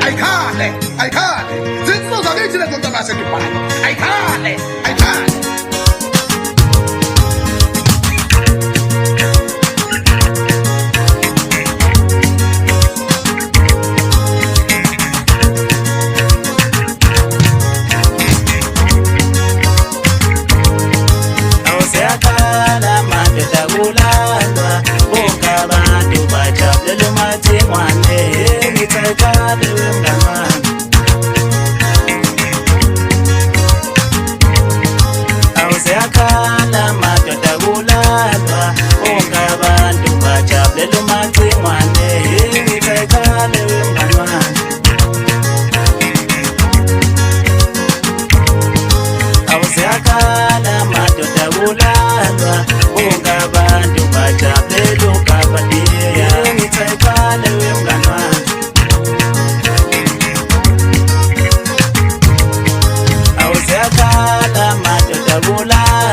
Ayikale zinsizwa ngithi lezo ntombi yasedubhana ayikale awuseyakhala madoda kulandwa bonke abantu bajabulela umathengwane ngithi ayikale wemngani wami awuseyakhala madoda kulandwa bonke abantu bajabulela umathengwane ngithi ayikale wemngani wami awuseyakhala madoda kulandwa bonke abantu bajabulela ukabadiya ngithi ayikale wemngani wami awuseyakhala madoda kulandwa